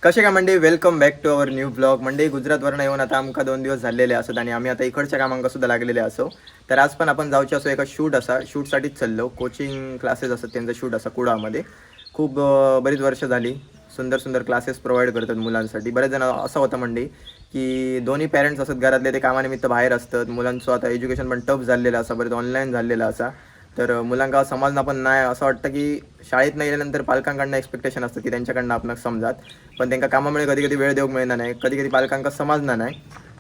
कसे का मंडळी, welcome back to our new blog. मंडळी गुजरातवरनं येऊन आता आमका 2 दिवस झालेले असत आणि आम्ही आता इकडच्या कामांका सुद्धा लागलेले असो. तर आज पण आपण जाऊचे असो एका शूटसाठीच चाललो. कोचिंग क्लासेस असतात त्यांचा शूट असा कुडामध्ये. खूप बरीच वर्ष झाली सुंदर सुंदर क्लासेस प्रोव्हाइड करतात मुलांसाठी. बरेच जण असं होतं मंडळी की दोन्ही पॅरेंट्स असतात घरातले, ते कामानिमित्त बाहेर असतात. मुलांचं आता एज्युकेशन पण टफ झालेलं असा, बरेच ऑनलाईन झालेलं असा. तर मुलांका समजणं पण नाही. असं वाटतं की शाळेत नाही गेल्यानंतर पालकांकडनं एक्सपेक्टेशन असतं की त्यांच्याकडनं आपण समजात, पण त्यांना कामामुळे कधी कधी वेळ देऊ मिळणार नाही, कधी कधी पालकांका समजणार नाही.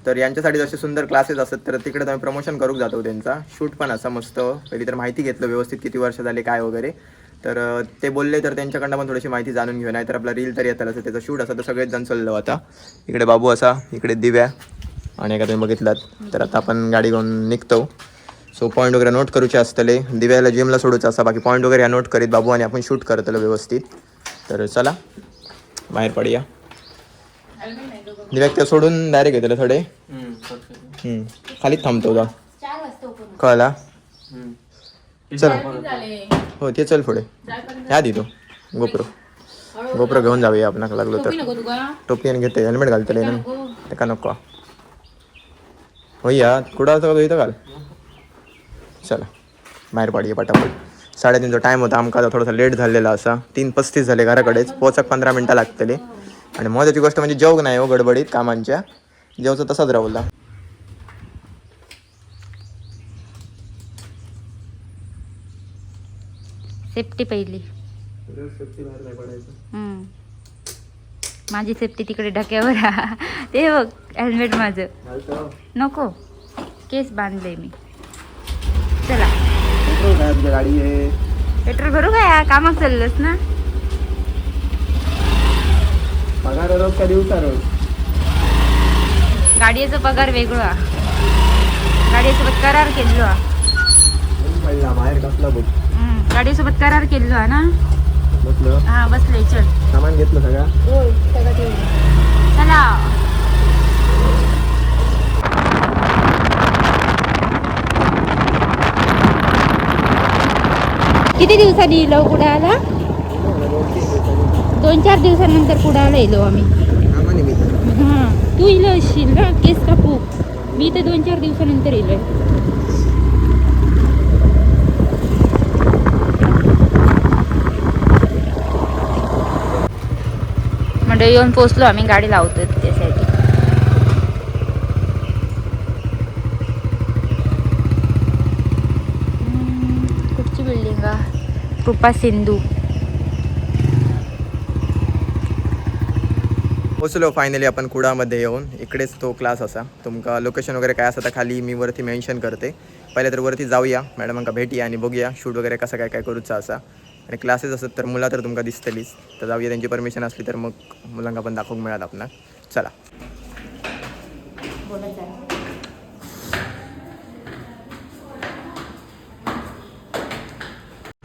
तर यांच्यासाठी जसे सुंदर क्लासेस असतात तर तिकडे आम्ही प्रमोशन करूक जातो. त्यांचा शूट पण असा मस्त. पहिली तर माहिती घेतलं व्यवस्थित किती वर्ष झाले काय वगैरे. तर ते बोलले तर त्यांच्याकडनं पण थोडीशी माहिती जाणून घेऊ, नाही तर आपला रील तरी येतात असं त्याचा शूट असा. तर सगळेच जण चाललो आता. इकडे बाबू असा, इकडे दिव्या आणि एका तुम्ही बघितलात. तर आता आपण गाडी घेऊन निघतो. सो पॉईंट वगैरे नोट करूचे असतले. दिव्याला जिमला सोडूचं असा, बाकी पॉईंट वगैरे नोट करीत बाबू आणि आपण शूट करतलो व्यवस्थित. तर चला बाहेर पडूया. दिव्या त्या सोडून डायरेक्ट येतले थोडे खालीच थांबतो का कळला. चल हो ते चल पुढे ह्या दितो गोप्रो घेऊन जाऊया आपण लागलो तर. टोपी आणि घेते, हेल्मेट घालतले ना ते का नको होईया. कुठं असं इथं घाल. चला बाहेर पडूया पटापट. 3:30चा टाईम होता आमका. थोडासा लेट झालेला असा. 3:35 झाले घराकडेच पोहोचक 15 मिनटं लागतले. आणि महत्त्वाची गोष्ट म्हणजे जेवग नाही हो गडबडीत कामांच्या. जेवचं तसाच राहुला. सेफ्टी पहिली. माझी सेफ्टी तिकडे ढक्यावर. ते बघ हेल्मेट माझं नको, केस बांधले मी. चला गाडी आहे. पेट्रोल भरू काय कामाक चाललोस ना. पगार रोज का दिवसा रोज. गाडीचा पगार वेगळा, गाडीसोबत करार केलो. बाहेर कसला बघ. गाडीसोबत करार केलो ना. बसलो हा बसले. चल सामान घेतलं सगळं. सगळं ठेवलं. चला किती दिवसांनी येलो कुडाला? 2-4 दिवसानंतर कुडाला येलो आम्ही. हां तू इलो असशील ना केस कापू. मी तर 2-4 दिवसानंतर येलोय. म्हणजे येऊन पोचलो आम्ही. गाडी लावतोय त्यासाठी. कुठची बिल्डिंग आहे? कृपा सिंधू. पोचलो फायनली आपण कुडामध्ये येऊन. इकडेच तो क्लास असा. तुमका लोकेशन वगैरे काय असं तर खाली मी वरती मेन्शन करते. पहिले तर वरती जाऊया, मॅडमांका भेटूया आणि बघूया शूट वगैरे कसं काय काय करूचा असा. आणि क्लासेस असतात तर मुला तर तुमका दिसतलीच. तर जाऊया, त्यांची परमिशन असली तर मग मुलांना पण दाखवूक मिळालं आपणा. चला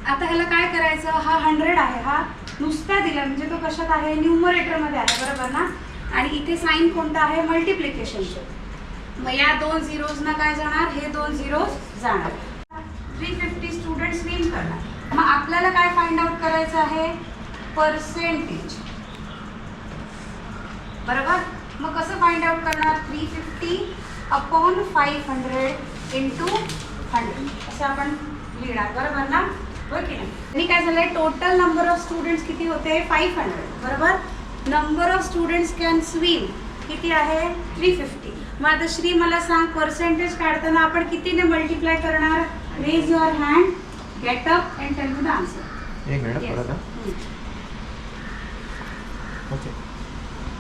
आता ह्याला काय करायचं. हा 100 आहे, हा नुसता दिला म्हणजे तो कशात आहे, न्यूमरेटर मध्ये आहे बरोबर ना. आणि इथे साइन कोणता आहे, मल्टिप्लिकेशनचे. मग या 2 झिरोजना काय जाणार, हे 2 झिरोज जाणार. 350 स्टुडंट स्विम करणार. मग आपल्याला काय फाइंड आउट करायचं आहे, पर्सेंटेज बरोबर. मग कसं फाइंड आउट करणार, 350/500 × 100 असं आपण लिहिणार बरोबर ना. होय की नाही. आणि काय झालंय, टोटल नंबर ऑफ स्टुडंट्स किती होते, 500 बरोबर. Number of students can swim किती आहे, 350. मग आता श्री मला सांग, पर्सेंटेज काढताना आपण कितीने मल्टिप्लाय करणार. Raise your hand, get up and tell me the answer. एक minute.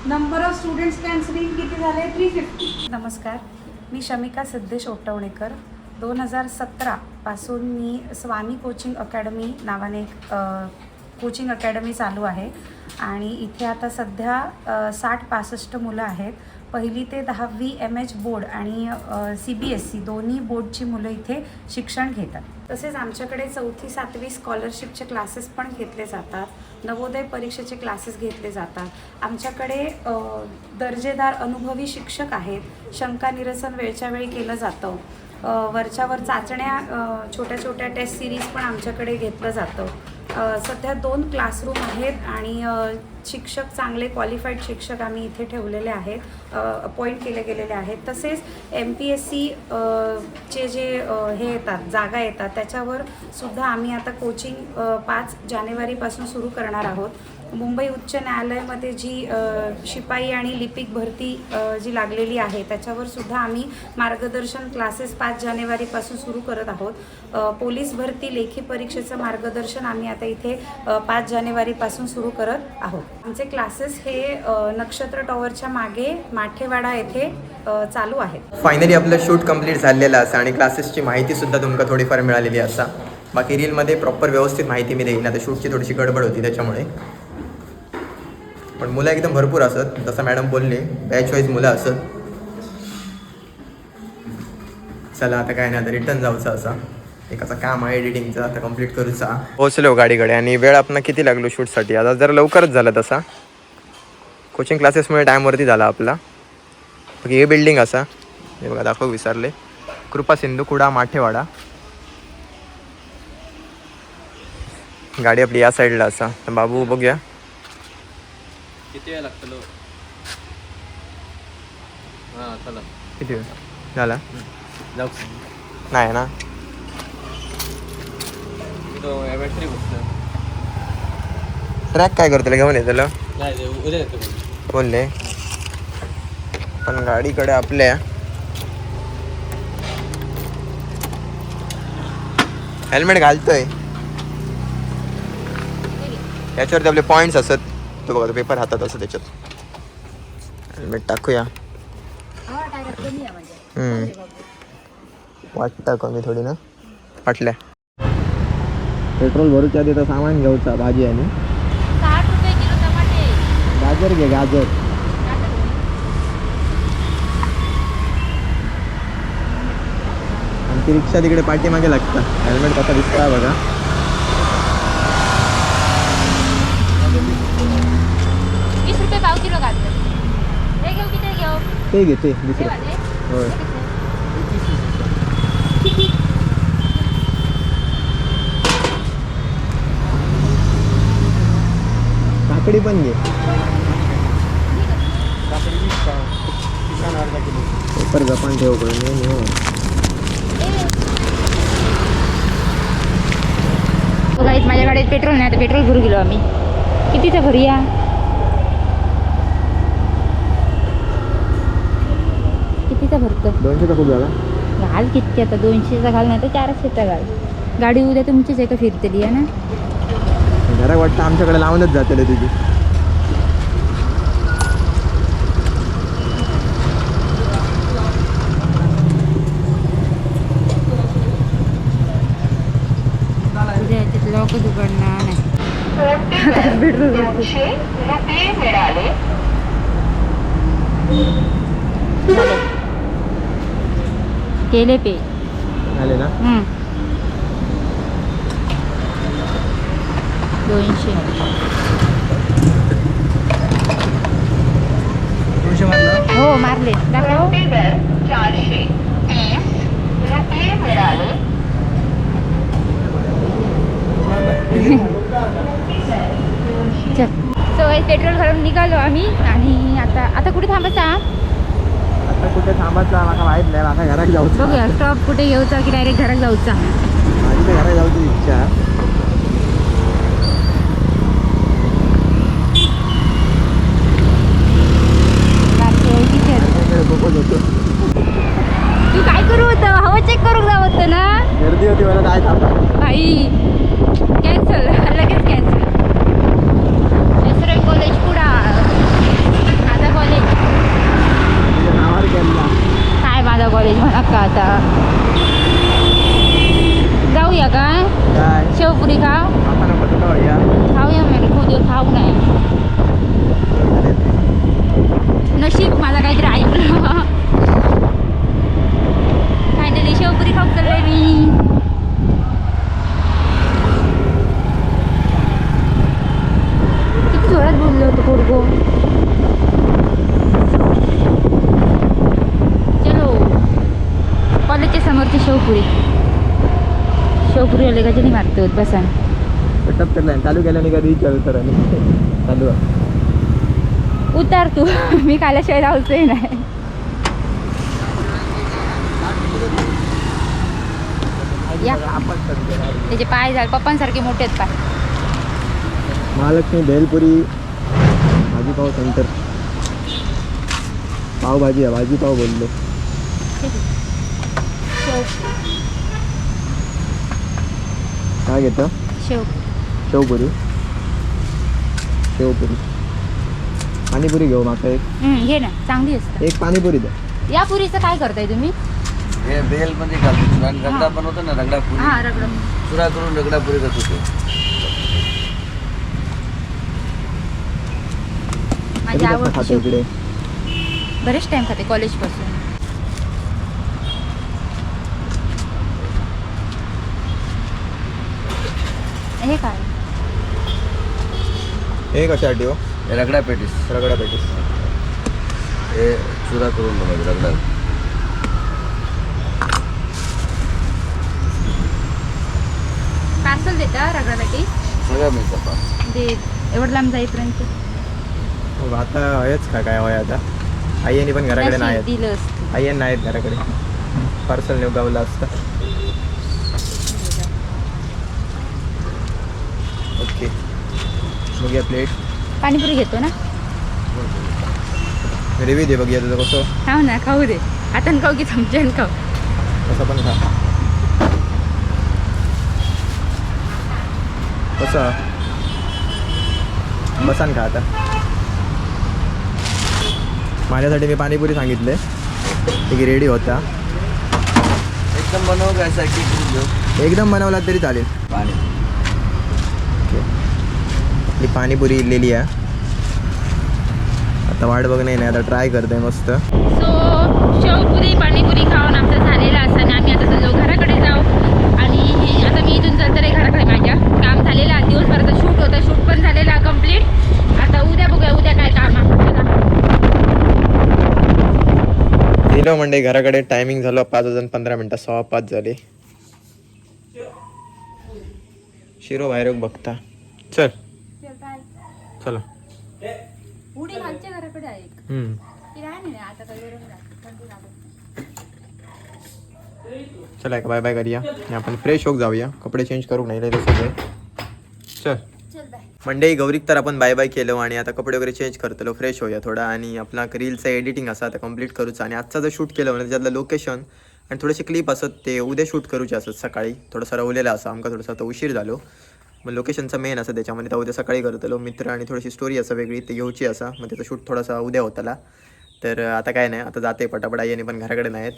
Number of students can swim किती झाले, 350. नमस्कार, मी शमिका सिद्धेश ओटवणेकर. 2017 पासून मी स्वामी कोचिंग अकॅडमी नावाने एक कोचिंग अकॅडमी चालू आहे. आणि इथे आता सध्या 60-65 मुलं आहेत. 1ली ते 10वी MH बोर्ड आणि CBSE दोन्ही बोर्डची मुलं इथे शिक्षण घेतात. तसेच आमच्याकडे 4थी-7वी स्कॉलरशिपचे क्लासेस पण घेतले जातात. नवोदय परीक्षेचे क्लासेस घेतले जातात. आमच्याकडे दर्जेदार अनुभवी शिक्षक आहेत. शंका निरसन वेळच्या वेळी केलं जातं. वरच्यावर चाचण्या, छोट्या छोट्या टेस्ट सिरीज पण आमच्याकडे घेतलं जातं. सध्या 2 क्लासरूम आहेत आणि शिक्षक चांगले क्वालिफाईड शिक्षक आम्ही इथे ठेवलेले आहेत, अपॉइंट केले गेलेले आहेत. तसेच MPSC चे जे हे येतात जागा येतात त्याच्यावर सुद्धा आम्ही आता कोचिंग 5 जानेवारीपासून सुरू करणार आहोत. मुंबई उच्च न्यायालयामध्ये जी शिपाई आणि लिपिक भरती जी लागलेली आहे त्याच्यावर सुद्धा आम्ही मार्गदर्शन क्लासेस 5 जानेवारीपासून सुरू करत आहोत. पोलीस भरती लेखी परीक्षेचं मार्गदर्शन आम्ही आता इथे 5 जानेवारीपासून सुरू करत आहोत. आमचे क्लासेस हे नक्षत्र टॉवरच्या मागे माठेवाडा येथे चालू आहेत. फायनली आपलं शूट कंप्लीट झालेलं असं आणि क्लासेसची माहिती सुद्धा तुमका थोडीफार मिळालेली असा. बाकी रीलमध्ये प्रॉपर व्यवस्थित माहिती मी देईन. आता शूटची थोडीशी गडबड होती त्याच्यामुळे, पण मुलं एकदम भरपूर असत जसं मॅडम बोलले, बॅच वाईज मुलं असत. चला आता काय नाही, आता रिटर्न जाऊचं असा एकाचं काम आहे एडिटिंगचं, आता कंप्लीट करूचा. पोहोचलो गाडीकडे आणि वेळ आपण किती लागलो शूटसाठी. आता जरा लवकरच झाला तसा, कोचिंग क्लासेसमुळे टाईमवरती झाला आपला. हे बिल्डिंग असा, हे बघा दाखव विसरले, कृपा सिंधू कुडा माठेवाडा. गाडी आपली या साईडला असा. तर बाबू बघूया किती वेळ लागतो. हां चला, किती वेळ झाला जाऊ नाही ना. तो बॅटरी बसतो. ट्रॅक काय करतो घेऊन येतलं नाही उद्या येतो बोलले. पण गाडीकडे आपल्या हेल्मेट घालतोय, याच्यावरती आपले पॉईंट्स असत. तो बघा तो पेपर हातात असं त्याच्यात. हेल्मेट टाकूया. वाटतं कमी थोडी ना वाटल्या. पेट्रोल भरूच्या आधी तर सामान घ्यायचा, भाजी आणि 60 रुपये किलो टमाटे. गाजर घे गाजर. आणि ती रिक्षा तिकडे पाठीमागे लागतं. हेल्मेट कसा दिसता बघा. 20 रुपये पाव किलो गाजर. हे घेऊ की ते घेऊ? ते घे ते हे दुसरं. वाले? होय. काकडी पण घे. पेपर जपान ठेव करून. गाईज माझ्या गाडीत पेट्रोल नाही, आता पेट्रोल भरू गेलो आम्ही. कितीचा भरूया? कितीचा भरतो? 200चा खूप झाला. घाल किती आता, 200चा घाल नाही तर 400चा घाल. गाडी उद्या तुमचीच आहे का फिरतेली आहे ना? घरात वाटतं आमच्याकडे लावूनच जाते तुझी. उद्या याच्यात लॉकच उघडणार नाही. केले पे आले ना. 200. 200 मारलं. हो मारले. दाखव. 430 रुपये मिळाले. चल सो पेट्रोल भरून निघालो आम्ही. आणि आता कुठे थांबायचा? आता कुठे थांबायचा मला माहित नाही. माझ्या घरात जाऊचं. बघूया स्टॉप कुठे घेऊचा की डायरेक्ट घरात जाऊचा. माझी तर घरात जाऊची इच्छा. तू काय करू होतं? हवा चेक करू जावं होतं ना. गर्दी होती मला काय थांबा. भाई कॅन्सल, लगेच कॅन्सल. दुसरं कॉलेज पुढा माझा कॉलेज. नावावर गेला काय माझा कॉलेज म्हणा का आता. जाऊया काय? काय शेवपुरी खाऊ? आता नको तुला भैया. खाऊया म्हणजे खूप दिवस खाऊ नाही. नशीब माझा काहीतरी ऐकलं. फायनली शेवपुरी खाऊ चाललोय मी. किती जोरात बोललो होतो पोरगो. चलो कॉलेजच्या समोरची शेवपुरी. शेवपुरीवाले गजनी मारतो बसा. टप करला चालू केल्याने का रिचार्ज सर चालू आहे. उतार तू मी खाल्याशिवाय लावतोय नाही. या त्याचे पाय झाले पप्पांसारखे मोठे आहेत पाय. महालक्ष्मी भेलपुरी भाजीपाव सेंटर. पावभाजी आहे, भाजीपाव बोललो. काय घेतं? शेव शेवपुरी. शेवपुरी पाणीपुरी घेऊ माका एक. घे ना चांगली असते. एक पाणीपुरी द्या. या पुरीचं काय करताय तुम्ही? हे बेल मध्ये घालतो रगडा बनवतो ना रगडा पुरी. हा रगडा चुरा करून रगडा पुरी करतो. माझी कधी आवड खातो इकडे? बरेच टाइम खाते कॉलेज पासून. हे काय हे कशासाठी हो? हे रगडा पेटीस. रगडा पेटीस. हे चुरा करून बनवतो रगडा. पार्सल देता रगडासाठी सगळं मिळतं पा. ते एवढं लांब जाईपर्यंत मग आता हेच काय होय आता. आईने पण घराकडे नाही आहेत. दिलं असतं. आई नाहीत घराकडे. पार्सल नेऊ गावला असतं. ओके बघूया प्लेट. पाणीपुरी घेतो ना. रिव्ह्यू दे बघूया तुझं कसं. खाऊ ना खाऊ दे. हातानं खाऊ की चमच्यानं खाऊ. कसं पण खा. कसं बसान खा आता. माझ्यासाठी मी पाणीपुरी सांगितले ती रेडी होता. एकदम बनव कैसा की एकदम बनवला तरी चालेल. पाणी. ओके ही पाणीपुरी इलेली आहे. आता वाट बघणे नाही आता ट्राय करते मस्त. सो शेवपुरी पाणीपुरी खाऊन आमचं झालेलं असताना आम्ही आता चाललो घराकडे जाऊ. आणि आता मी इथून चालते घराकडे. माझ्या काम झालेलं आहे. दिवसभराचा शूट होता. शूट पण झालेला कम्प्लीट. आता उद्या बघूया उद्या काय काम आहे. गेलो म्हणजे घराकडे. टायमिंग झालं 5:15 6:05 झाले. शिरो बाहेर बघता. चल चला. उडी खालच्या घराकडे आहे. ती राही नाही आता काय चला बाय बाय करूया. आणि आपण फ्रेश होऊक जाऊया. कपडे चेंज करू नाही सगळे. चल मंडे गौरीक तर आपण बाय बाय केलो आणि आता कपडे वगैरे चेंज करतलो. फ्रेश होऊया थोडा. आणि आपला रीलचं एडिटिंग असा आता कंप्लीट करूचा. आणि आजचा जर शूट केलं म्हणजे त्यातलं लोकेशन आणि थोडेसे क्लिप असत ते उद्या शूट करूचे असत. सकाळी थोडंसं रवलेलं असं आमका थोडंसं आता उशीर झालो. मग लोकेशनचा मेन असं त्याच्यामध्ये तर उद्या सकाळी करतलो. मित्र आणि थोडीशी स्टोरी असं वेगळी ते घेऊची असा. मग त्याचा शूट थोडासा उद्या होताला. तर आता काय नाही आता जाते पटापट. आई आणि पण घराकडे नाहीत.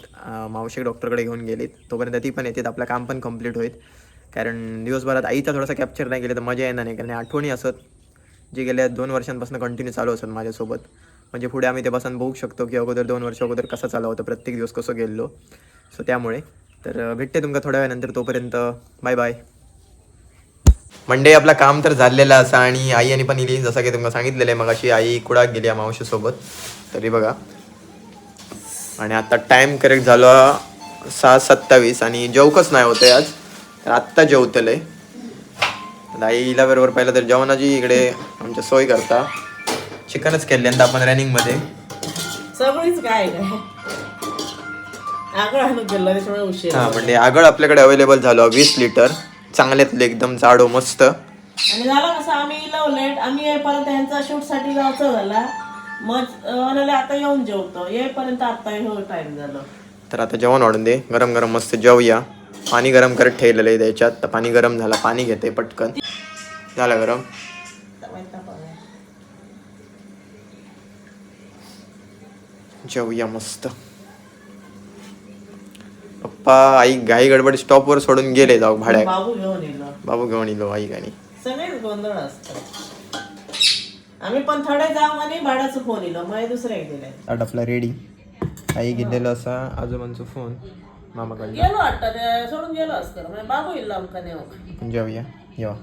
मावशी डॉक्टरकडे घेऊन गेलीत. तोपर्यंत ती पण येतात. आपलं काम पण कंप्लीट होईल. कारण दिवसभरात आईचा थोडासा कॅप्चर नाही केलं तर मजा येणार नाही. कारण आठवणी असत जे गेल्या 2 वर्षांपासून कंटिन्यू चालू असत माझ्यासोबत. म्हणजे पुढे आम्ही ते बसून बघू शकतो की अगोदर 2 वर्ष अगोदर कसं चालू होतं. प्रत्येक दिवस कसं गेलो. सो त्यामुळे तर भेटते तुमका थोड्या वेळानंतर. तोपर्यंत बाय बाय. मंडे आपला काम तर झालेलं असं. आणि आई आणि पण इली जसं की तुम्हाला सांगितलेलं आहे मग अशी आई कुडाक गेली मावशीसोबत. तरी बघा. आणि आता टाईम करेक्ट झालो 6:27 आणि जेवकच नाही होते आज. तर आत्ता जेवतले. आईला बरोबर पाहिलं तर जेवणाची इकडे आमच्या सोय करता. चिकनच केल्यांदा आपण रनिंगमध्ये सगळीच काय आगळ आणून गेलं त्याच्यामुळे उशीर. हां म्हणजे आगळ आपल्याकडे अवेलेबल झालं 20 लिटर. चांगल्यातले एकदम जाडो मस्त. आणि झालं कसं आम्ही लव लेट. आम्ही येईपर्यंत यांचा शूट साठी जायचं झाला. मग आता येऊन जेवतो. येईपर्यंत आता हे टाइम झालं. तर आता जेवण वाढून दे. गरम गरम मस्त जेवूया. पाणी गरम करत ठेवलेलं आहे त्याच्यात. तर पाणी गरम झालं. पाणी घेते पटकन. झालं गरम. जेवूया मस्त. पप्पा आई घाई गडबड स्टॉपवर सोडून गेले जाऊ भाड्या. बाबू घेऊन येलो. बाबू घेऊन येलो आई गाणी. सगळेच गोंधळ असतात. आम्ही पण थोडे जाऊ आणि भाड्याचं फोन येलो. मग दुसऱ्या एक दिले. आपला रेडी. आई गेलेलं असा. आजोबांचा फोन मामाकडे. गेलो वाटतं ते सोडून गेलो असतं. बाबू येईल आमका नेऊ. जेवूया. येवा.